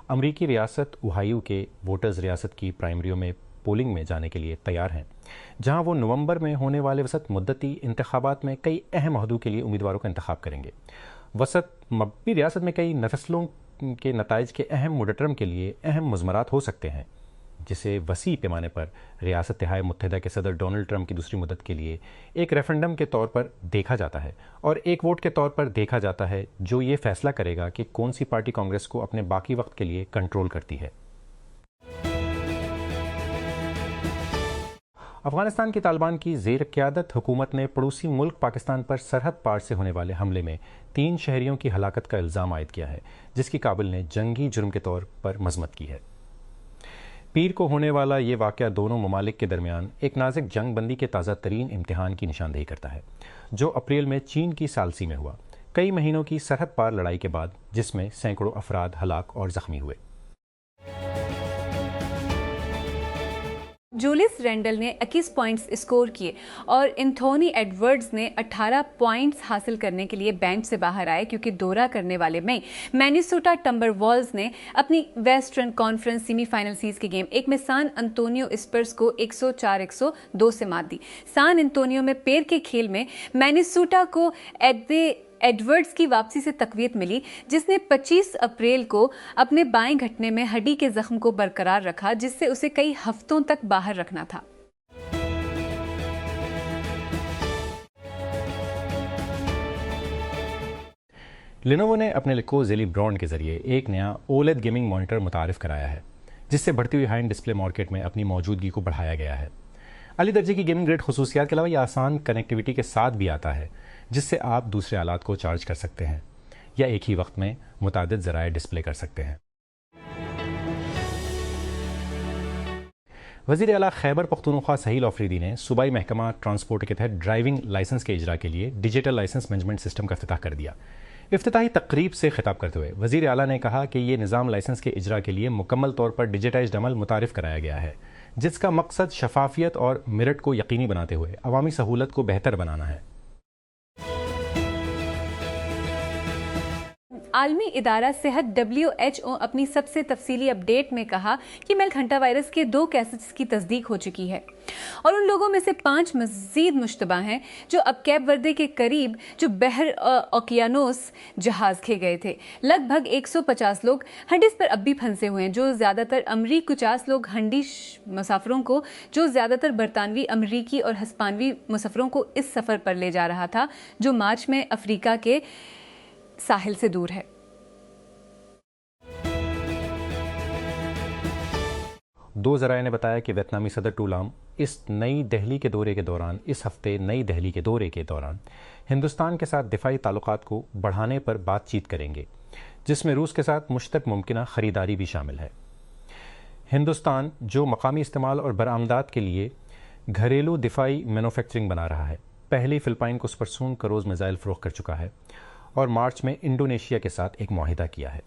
امریکی ریاست اوہایو کے ووٹرز ریاست کی پرائمریوں میں پولنگ میں جانے کے لیے تیار ہیں، جہاں وہ نومبر میں ہونے والے وسط مدتی انتخابات میں کئی اہم عہدوں کے لیے امیدواروں کا انتخاب کریں گے۔ وسط مغربی ریاست میں کئی فصلوں کے نتائج کے اہم مڈ ٹرم کے لیے اہم مضمرات ہو سکتے ہیں، جسے وسیع پیمانے پر ریاست متحدہ کے صدر ڈونلڈ ٹرمپ کی دوسری مدت کے لیے ایک ریفرنڈم کے طور پر دیکھا جاتا ہے اور ایک ووٹ کے طور پر دیکھا جاتا ہے جو یہ فیصلہ کرے گا کہ کون سی پارٹی کانگریس کو اپنے باقی وقت کے لیے کنٹرول کرتی ہے۔ افغانستان کی طالبان کی زیر قیادت حکومت نے پڑوسی ملک پاکستان پر سرحد پار سے ہونے والے حملے میں 3 شہریوں کی ہلاکت کا الزام عائد کیا ہے، جس کی کابل نے جنگی جرم کے طور پر مذمت کی ہے۔ پیر کو ہونے والا یہ واقعہ دونوں ممالک کے درمیان ایک نازک جنگ بندی کے تازہ ترین امتحان کی نشاندہی کرتا ہے، جو اپریل میں چین کی سالسی میں ہوا، کئی مہینوں کی سرحد پار لڑائی کے بعد، جس میں سینکڑوں افراد ہلاک اور زخمی ہوئے۔ جولیس رینڈل نے 21 پوائنٹس اسکور کیے اور انتھونی ایڈورڈز نے 18 پوائنٹس حاصل کرنے کے لیے بینچ سے باہر آئے، کیونکہ دورہ کرنے والے میں مینیسوٹا ٹمبر والز نے اپنی western conference semi final series کے گیم 1 میں سان انطونیو اسپرز کو 104-102 سے مات دی۔ سان انطونیو میں پیر کے کھیل میں مینیسوٹا کو ایڈورڈز کی واپسی سے تقویت ملی، جس نے 25 اپریل کو اپنے بائیں گھٹنے میں ہڈی کے زخم کو برقرار رکھا، جس سے اسے کئی ہفتوں تک باہر رکھنا تھا۔ لینوو نے اپنے لیکو زیلی برانڈ کے ذریعے ایک نیا اولید گیمنگ مانیٹر متعارف کرایا ہے، جس سے بڑھتی ہوئی ہائی اینڈ ڈسپلے مارکیٹ میں اپنی موجودگی کو بڑھایا گیا ہے۔ اعلی درجے کی گیمنگ گریڈ خصوصیات کے علاوہ یہ آسان کنیکٹیوٹی کے ساتھ بھی آتا ہے، جس سے آپ دوسرے آلات کو چارج کر سکتے ہیں یا ایک ہی وقت میں متعدد ذرائع ڈسپلے کر سکتے ہیں۔ وزیر اعلیٰ خیبر پختونخوا سہیل آفریدی نے صوبائی محکمہ ٹرانسپورٹ کے تحت ڈرائیونگ لائسنس کے اجرا کے لیے ڈیجیٹل لائسنس مینجمنٹ سسٹم کا افتتاح کر دیا۔ افتتاحی تقریب سے خطاب کرتے ہوئے وزیر اعلیٰ نے کہا کہ یہ نظام لائسنس کے اجرا کے لیے مکمل طور پر ڈیجیٹائزڈ عمل متعارف کرایا گیا ہے، جس کا مقصد شفافیت اور میرٹ کو یقینی بناتے ہوئے عوامی سہولت کو بہتر بنانا ہے۔ عالمی ادارہ صحت WHO اپنی سب سے تفصیلی اپڈیٹ میں کہا کہ ملک ہنٹا وائرس کے 2 کیسز کی تصدیق ہو چکی ہے اور ان لوگوں میں سے 5 مزید مشتبہ ہیں جو اب کیپ وردے کے قریب جو بحر اوقیانوس جہاز کھے گئے تھے۔ لگ بھگ 150 لوگ ہنڈیز پر اب بھی پھنسے ہوئے ہیں، جو زیادہ تر امریکی 50 لوگ ہنڈی مسافروں کو جو زیادہ تر برطانوی، امریکی اور ہسپانوی مسافروں کو اس سفر پر لے جا رہا تھا جو مارچ میں افریقہ کے ساحل سے دور ہے۔ دو ذرائع نے بتایا کہ ویتنامی صدر ٹولام اس ہفتے نئی دہلی کے دورے کے دوران ہندوستان کے ساتھ دفاعی تعلقات کو بڑھانے پر بات چیت کریں گے، جس میں روس کے ساتھ مشترک ممکنہ خریداری بھی شامل ہے۔ ہندوستان جو مقامی استعمال اور برآمدات کے لیے گھریلو دفاعی مینوفیکچرنگ بنا رہا ہے، پہلی فلپائن کو سپرسون کروز میزائل فروخت کر چکا ہے اور مارچ میں انڈونیشیا کے ساتھ ایک معاہدہ کیا ہے۔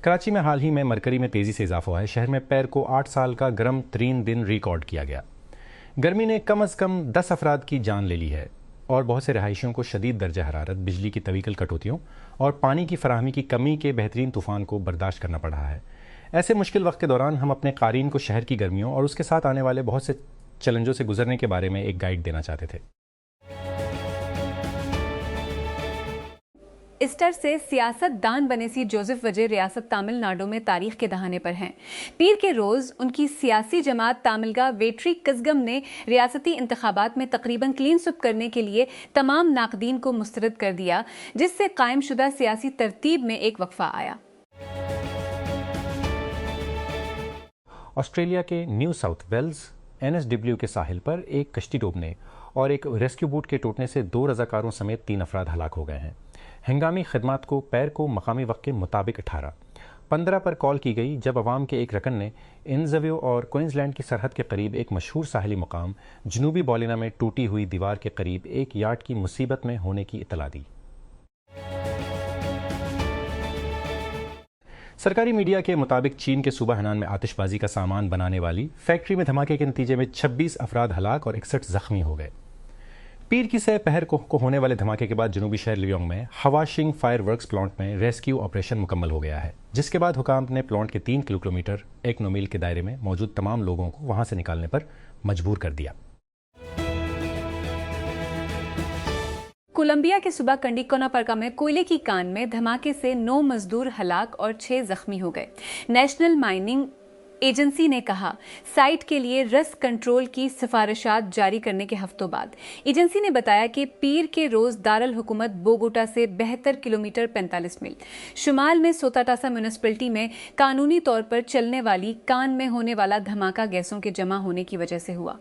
کراچی میں حال ہی میں مرکری میں تیزی سے اضافہ ہوا ہے۔ شہر میں پیر کو 8 سال کا گرم ترین دن ریکارڈ کیا گیا۔ گرمی نے کم از کم 10 افراد کی جان لے لی ہے اور بہت سے رہائشیوں کو شدید درجہ حرارت، بجلی کی طویل کٹوتیوں اور پانی کی فراہمی کی کمی کے بہترین طوفان کو برداشت کرنا پڑ رہا ہے۔ ایسے مشکل وقت کے دوران ہم اپنے قارئین کو شہر کی گرمیوں اور اس کے ساتھ آنے والے بہت سے چیلنجوں سے گزرنے کے بارے میں ایک گائیڈ دینا چاہتے تھے۔ ایسٹر سے سیاست دان بنے سی جوزف وجے ریاست تامل ناڈو میں تاریخ کے دہانے پر ہیں۔ پیر کے روز ان کی سیاسی جماعت تاملگا ویٹری کزگم نے ریاستی انتخابات میں تقریباً کلین سویپ کرنے کے لیے تمام ناقدین کو مسترد کر دیا، جس سے قائم شدہ سیاسی ترتیب میں ایک وقفہ آیا۔ آسٹریلیا کے نیو ساؤتھ ویلز NSW کے ساحل پر ایک کشتی ڈوبنے اور ایک ریسکیو بوٹ کے ٹوٹنے سے 2 رضاکاروں سمیت 3 افراد ہلاک ہو گئے ہیں۔ ہنگامی خدمات کو پیر کو مقامی وقت کے مطابق 18:15 پر کال کی گئی، جب عوام کے ایک رکن نے انزویو اور کوئنزلینڈ کی سرحد کے قریب ایک مشہور ساحلی مقام جنوبی بولینا میں ٹوٹی ہوئی دیوار کے قریب ایک یاٹ کی مصیبت میں ہونے کی اطلاع دی۔ سرکاری میڈیا کے مطابق چین کے صوبہ ہنان میں آتش بازی کا سامان بنانے والی فیکٹری میں دھماکے کے نتیجے میں 26 افراد ہلاک اور 61 زخمی ہو گئے۔ پیر کی سہ پہر کو ہونے والے دھماکے کے بعد جنوبی شہر لیونگ میں ہواشنگ فائر ورکس پلانٹ میں ریسکیو آپریشن مکمل ہو گیا ہے، جس کے بعد حکام نے پلانٹ کے 3 کلومیٹر 1 نو میل کے دائرے میں موجود تمام لوگوں کو وہاں سے نکالنے پر مجبور کر دیا۔ کولمبیا کے صوبہ کنڈی کوناپرکا میں کوئلے کی کان میں دھماکے سے 9 مزدور ہلاک اور 6 زخمی ہو گئے۔ نیشنل مائننگ ایجنسی نے کہا سائٹ کے لیے رسک کنٹرول کی سفارشات جاری کرنے کے ہفتوں بعد ایجنسی نے بتایا کہ پیر کے روز دارالحکومت بوگوٹا سے 72 کلومیٹر 45 میل شمال میں سوتاٹاسا میونسپلٹی میں قانونی طور پر چلنے والی کان میں ہونے والا دھماکہ گیسوں کے جمع ہونے کی وجہ سے ہوا۔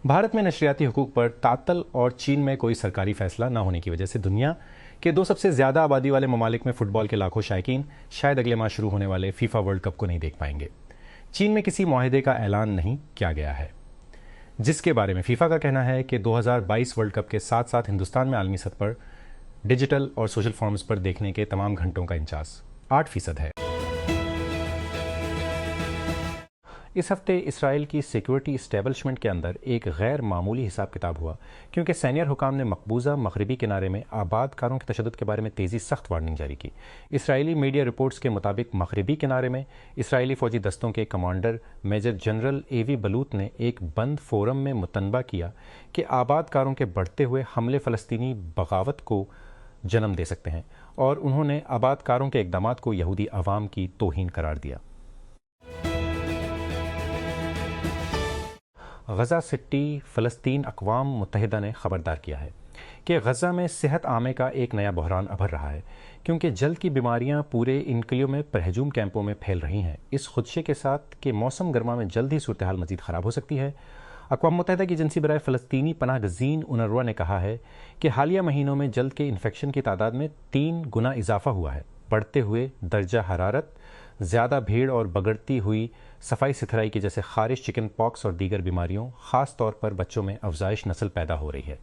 بھارت میں نشریاتی حقوق پر تعطل اور چین میں کوئی سرکاری فیصلہ نہ ہونے کی وجہ سے دنیا کے 2 سب سے زیادہ آبادی والے ممالک میں فٹ بال کے لاکھوں شائقین شاید اگلے ماہ شروع ہونے والے فیفا ورلڈ کپ کو نہیں دیکھ پائیں گے۔ چین میں کسی معاہدے کا اعلان نہیں کیا گیا ہے، جس کے بارے میں فیفا کا کہنا ہے کہ 2022 ورلڈ کپ کے ساتھ ساتھ ہندوستان میں عالمی سطح پر ڈیجیٹل اور سوشل فارمز پر دیکھنے کے تمام گھنٹوں کا انچاس 8% ہے۔ اس ہفتے اسرائیل کی سیکیورٹی اسٹیبلشمنٹ کے اندر ایک غیر معمولی حساب کتاب ہوا، کیونکہ سینئر حکام نے مقبوضہ مغربی کنارے میں آباد کاروں کے تشدد کے بارے میں تیزی سخت وارننگ جاری کی۔ اسرائیلی میڈیا رپورٹس کے مطابق مغربی کنارے میں اسرائیلی فوجی دستوں کے کمانڈر میجر جنرل ایوی بلوت نے ایک بند فورم میں متنبہ کیا کہ آباد کاروں کے بڑھتے ہوئے حملے فلسطینی بغاوت کو جنم دے سکتے ہیں، اور انہوں نے آباد کاروں کے اقدامات کو یہودی عوام کی توہین قرار دیا۔ غزہ سٹی فلسطین اقوام متحدہ نے خبردار کیا ہے کہ غزہ میں صحت عامہ کا ایک نیا بحران ابھر رہا ہے، کیونکہ جلد کی بیماریاں پورے انکلیوں میں پرہجوم کیمپوں میں پھیل رہی ہیں، اس خدشے کے ساتھ کہ موسم گرما میں جلد ہی صورتحال مزید خراب ہو سکتی ہے۔ اقوام متحدہ کی ایجنسی برائے فلسطینی پناہ گزین اونروا نے کہا ہے کہ حالیہ مہینوں میں جلد کے انفیکشن کی تعداد میں 3 گنا اضافہ ہوا ہے۔ بڑھتے ہوئے درجہ حرارت، زیادہ بھیڑ اور بگڑتی ہوئی صفائی ستھرائی کی جیسے خارش، چکن پاکس اور دیگر بیماریوں، خاص طور پر بچوں میں افزائش نسل پیدا ہو رہی ہے۔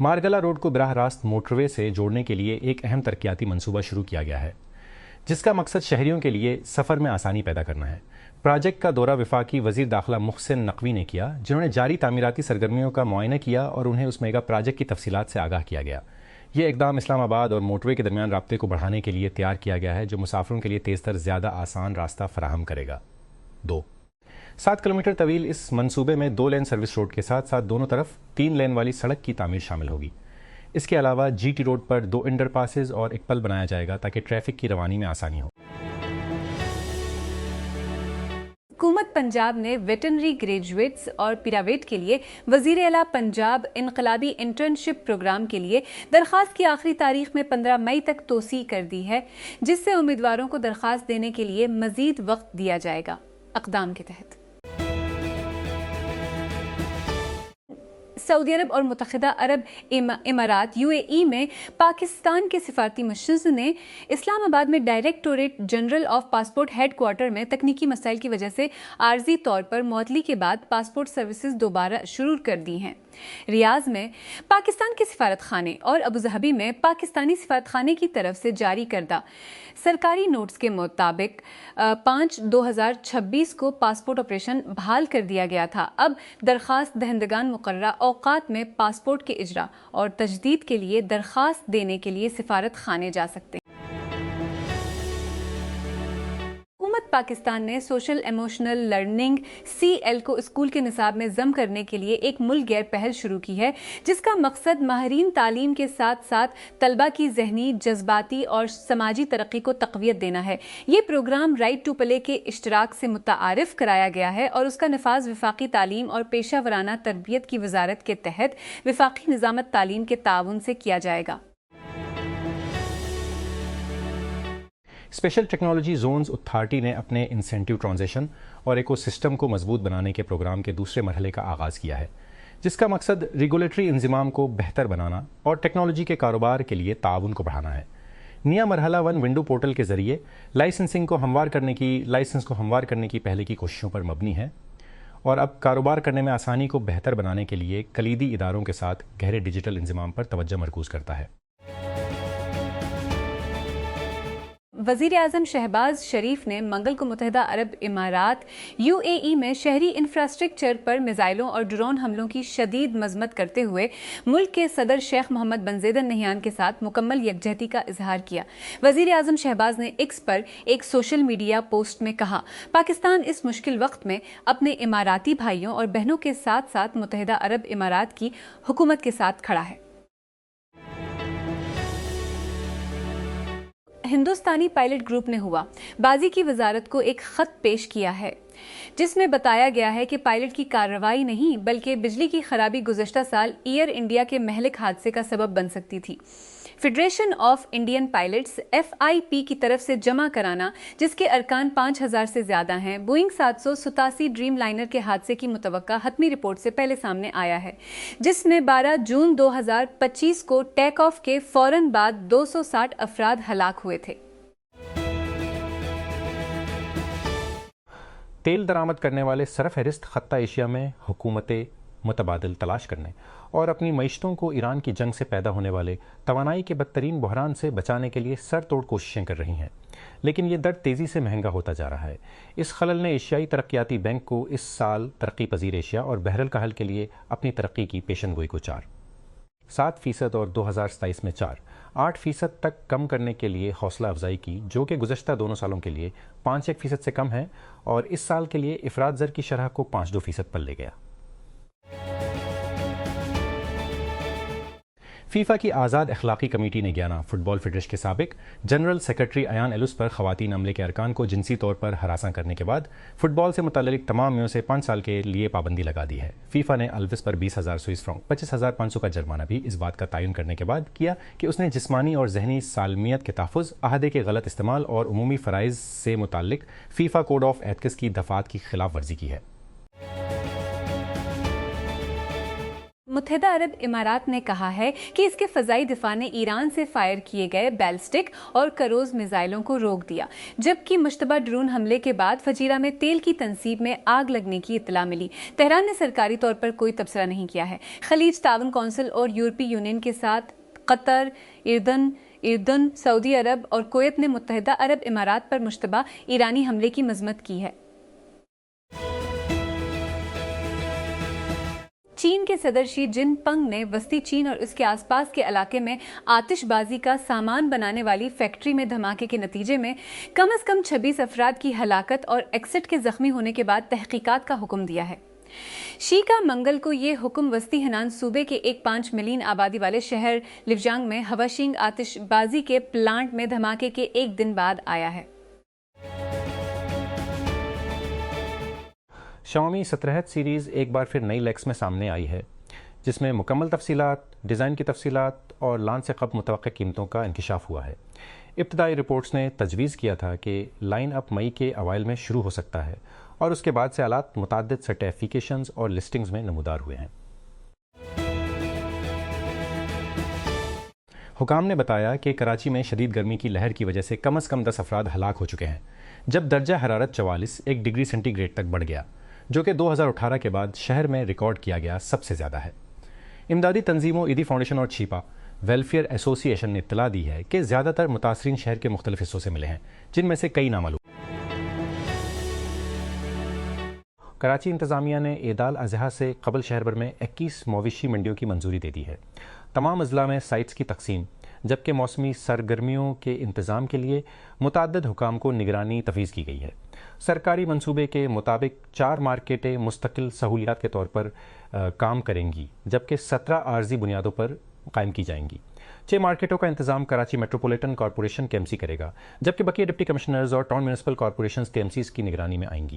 مارگلا روڈ کو براہ راست موٹر وے سے جوڑنے کے لیے ایک اہم ترقیاتی منصوبہ شروع کیا گیا ہے، جس کا مقصد شہریوں کے لیے سفر میں آسانی پیدا کرنا ہے۔ پروجیکٹ کا دورہ وفاقی وزیر داخلہ محسن نقوی نے کیا، جنہوں نے جاری تعمیراتی سرگرمیوں کا معائنہ کیا اور انہیں اس میگا پروجیکٹ کی تفصیلات سے آگاہ کیا گیا۔ یہ اقدام اسلام آباد اور موٹر وے کے درمیان رابطے کو بڑھانے کے لیے تیار کیا گیا ہے، جو مسافروں کے لیے تیز تر، زیادہ آسان راستہ فراہم کرے گا۔ 7 کلومیٹر طویل اس منصوبے میں 2 لین سروس روڈ کے ساتھ ساتھ دونوں طرف 3 لین والی سڑک کی تعمیر شامل ہوگی۔ اس کے علاوہ جی ٹی روڈ پر 2 انڈر پاسز اور ایک پل بنایا جائے گا تاکہ ٹریفک کی روانی میں آسانی ہو۔ حکومت پنجاب نے ویٹرنری گریجویٹس اور پیراویٹ کے لیے وزیر اعلیٰ پنجاب انقلابی انٹرنشپ پروگرام کے لیے درخواست کی آخری تاریخ میں 15 مئی تک توسیع کر دی ہے، جس سے امیدواروں کو درخواست دینے کے لیے مزید وقت دیا جائے گا۔ اقدام کے تحت سعودی عرب اور متحدہ عرب امارات UAE میں پاکستان کے سفارتی مشیر نے اسلام آباد میں directorate general of passport headquarter میں تکنیکی مسائل کی وجہ سے عارضی طور پر معطلی کے بعد پاسپورٹ سروسز دوبارہ شروع کر دی ہیں۔ ریاض میں پاکستان کے سفارت خانے اور ابوظہبی میں پاکستانی سفارت خانے کی طرف سے جاری کردہ سرکاری نوٹس کے مطابق 5/2026 کو پاسپورٹ آپریشن بحال کر دیا گیا تھا۔ اب درخواست دہندگان مقررہ اوقات میں پاسپورٹ کے اجرا اور تجدید کے لیے درخواست دینے کے لیے سفارت خانے جا سکتے ہیں۔ حکومت پاکستان نے سوشل ایموشنل لرننگ CL کو اسکول کے نصاب میں ضم کرنے کے لیے ایک ملک گیر پہل شروع کی ہے، جس کا مقصد ماہرین تعلیم کے ساتھ ساتھ طلبہ کی ذہنی، جذباتی اور سماجی ترقی کو تقویت دینا ہے۔ یہ پروگرام رائٹ ٹو پلے کے اشتراک سے متعارف کرایا گیا ہے اور اس کا نفاذ وفاقی تعلیم اور پیشہ ورانہ تربیت کی وزارت کے تحت وفاقی نظامت تعلیم کے تعاون سے کیا جائے گا۔ اسپیشل ٹیکنالوجی زونز اتھارٹی نے اپنے انسینٹیو ٹرانزیشن اور ایکو سسٹم کو مضبوط بنانے کے پروگرام کے دوسرے مرحلے کا آغاز کیا ہے، جس کا مقصد ریگولیٹری انضمام کو بہتر بنانا اور ٹیکنالوجی کے کاروبار کے لیے تعاون کو بڑھانا ہے۔ نیا مرحلہ 1 ونڈو پورٹل کے ذریعے لائسنس کو ہموار کرنے کی پہلے کی کوششوں پر مبنی ہے اور اب کاروبار کرنے میں آسانی کو بہتر بنانے کے لیے کلیدی اداروں کے ساتھ گہرے ڈیجیٹل انضمام پر توجہ مرکوز کرتا ہے۔ وزیر اعظم شہباز شریف نے منگل کو متحدہ عرب امارات UAE میں شہری انفراسٹرکچر پر میزائلوں اور ڈرون حملوں کی شدید مذمت کرتے ہوئے ملک کے صدر شیخ محمد بن زاید ال نہیان کے ساتھ مکمل یکجہتی کا اظہار کیا۔ وزیر اعظم شہباز نے ایکس پر ایک سوشل میڈیا پوسٹ میں کہا، پاکستان اس مشکل وقت میں اپنے اماراتی بھائیوں اور بہنوں کے ساتھ ساتھ متحدہ عرب امارات کی حکومت کے ساتھ کھڑا ہے۔ ہندوستانی پائلٹ گروپ نے ہوا بازی کی وزارت کو ایک خط پیش کیا ہے جس میں بتایا گیا ہے کہ پائلٹ کی کارروائی نہیں بلکہ بجلی کی خرابی گزشتہ سال ایئر انڈیا کے مہلک حادثے کا سبب بن سکتی تھی۔ Federation of Indian pilots FIP کی طرف سے جمع کرانا، جس کے ارکان 5000 سے زیادہ ہیں، بوئنگ 787 ڈریم لائنر کے حادثے کی متوقع حتمی رپورٹ سے پہلے سامنے آیا ہے، جس میں 12 جون 2025 کو ٹیک آف کے فوراً بعد 260 افراد ہلاک ہوئے تھے۔ تیل درآمد کرنے والے سرفہرست خطہ ایشیا میں حکومتیں متبادل تلاش کرنے اور اپنی معیشتوں کو ایران کی جنگ سے پیدا ہونے والے توانائی کے بدترین بحران سے بچانے کے لیے سر توڑ کوششیں کر رہی ہیں، لیکن یہ درد تیزی سے مہنگا ہوتا جا رہا ہے۔ اس خلل نے ایشیائی ترقیاتی بینک کو اس سال ترقی پذیر ایشیا اور بحر الکاہل کے لیے اپنی ترقی کی پیشن گوئی کو 7% اور 2027 میں 8% تک کم کرنے کے لیے حوصلہ افزائی کی، جو کہ گزشتہ دونوں سالوں کے لیے 5% سے کم ہے، اور اس سال کے لیے افراط زر کی شرح کو 5.2% پر لے گیا۔ فیفا کی آزاد اخلاقی کمیٹی نے گیانا فٹ بال فیڈریشن کے سابق جنرل سیکرٹری ایان ایلوس پر خواتین عملے کے ارکان کو جنسی طور پر ہراساں کرنے کے بعد فٹ بال سے متعلق تمام میوں سے 5 سال کے لیے پابندی لگا دی ہے۔ فیفا نے ایلوس پر 20,000 سوئس فرانک 25,500 کا جرمانہ بھی اس بات کا تعین کرنے کے بعد کیا کہ اس نے جسمانی اور ذہنی سالمیت کے تحفظ، عہدے کے غلط استعمال اور عمومی فرائض سے متعلق فیفا کوڈ آف ایتھکس کی دفعات کی خلاف ورزی کی ہے۔ متحدہ عرب امارات نے کہا ہے کہ اس کے فضائی دفاع نے ایران سے فائر کیے گئے بیلسٹک اور کروز میزائلوں کو روک دیا، جبکہ مشتبہ ڈرون حملے کے بعد فجیرہ میں تیل کی تنصیب میں آگ لگنے کی اطلاع ملی۔ تہران نے سرکاری طور پر کوئی تبصرہ نہیں کیا ہے۔ خلیج تعاون کونسل اور یورپی یونین کے ساتھ قطر، اردن، سعودی عرب اور کویت نے متحدہ عرب امارات پر مشتبہ ایرانی حملے کی مذمت کی ہے۔ چین کے صدر شی جن پنگ نے وسطی چین اور اس کے آس پاس کے علاقے میں آتش بازی کا سامان بنانے والی فیکٹری میں دھماکے کے نتیجے میں کم از کم 26 افراد کی ہلاکت اور 61 کے زخمی ہونے کے بعد تحقیقات کا حکم دیا ہے۔ شی کا منگل کو یہ حکم وسطی ہنان صوبے کے ایک 5 ملین آبادی والے شہر لیوجانگ میں ہواشینگ آتش بازی کے پلانٹ میں دھماکے کے ایک دن بعد آیا ہے۔ شاومی 17 سیریز ایک بار پھر نئی لیکس میں سامنے آئی ہے، جس میں مکمل تفصیلات، ڈیزائن کی تفصیلات اور لانچ سے قبل متوقع قیمتوں کا انکشاف ہوا ہے۔ ابتدائی رپورٹس نے تجویز کیا تھا کہ لائن اپ مئی کے اوائل میں شروع ہو سکتا ہے، اور اس کے بعد سے آلات متعدد سرٹیفیکیشنز اور لسٹنگز میں نمودار ہوئے ہیں۔ حکام نے بتایا کہ کراچی میں شدید گرمی کی لہر کی وجہ سے کم از کم 10 افراد ہلاک ہو چکے ہیں، جب درجہ حرارت 44 1 ڈگری سینٹی گریڈ تک بڑھ گیا، جو کہ 2018 کے بعد شہر میں ریکارڈ کیا گیا سب سے زیادہ ہے۔ امدادی تنظیموں ایدی فاؤنڈیشن اور چھیپا ویلفیئر ایسوسی ایشن نے اطلاع دی ہے کہ زیادہ تر متاثرین شہر کے مختلف حصوں سے ملے ہیں، جن میں سے کئی نامعلوم۔ کراچی انتظامیہ نے عید الاضحیٰ سے قبل شہر بھر میں 21 مویشی منڈیوں کی منظوری دے دی ہے۔ تمام اضلاع میں سائٹس کی تقسیم، جبکہ موسمی سرگرمیوں کے انتظام کے لیے متعدد حکام کو نگرانی تفویض کی گئی ہے۔ سرکاری منصوبے کے مطابق 4 مارکیٹیں مستقل سہولیات کے طور پر کام کریں گی، جبکہ 17 عارضی بنیادوں پر قائم کی جائیں گی۔ 6 مارکیٹوں کا انتظام کراچی میٹروپولیٹن کارپوریشن KMC کرے گا، جبکہ بقیہ ڈپٹی کمشنرز اور ٹاؤن میونسپل کارپوریشنز KMCs کی نگرانی میں آئیں گی۔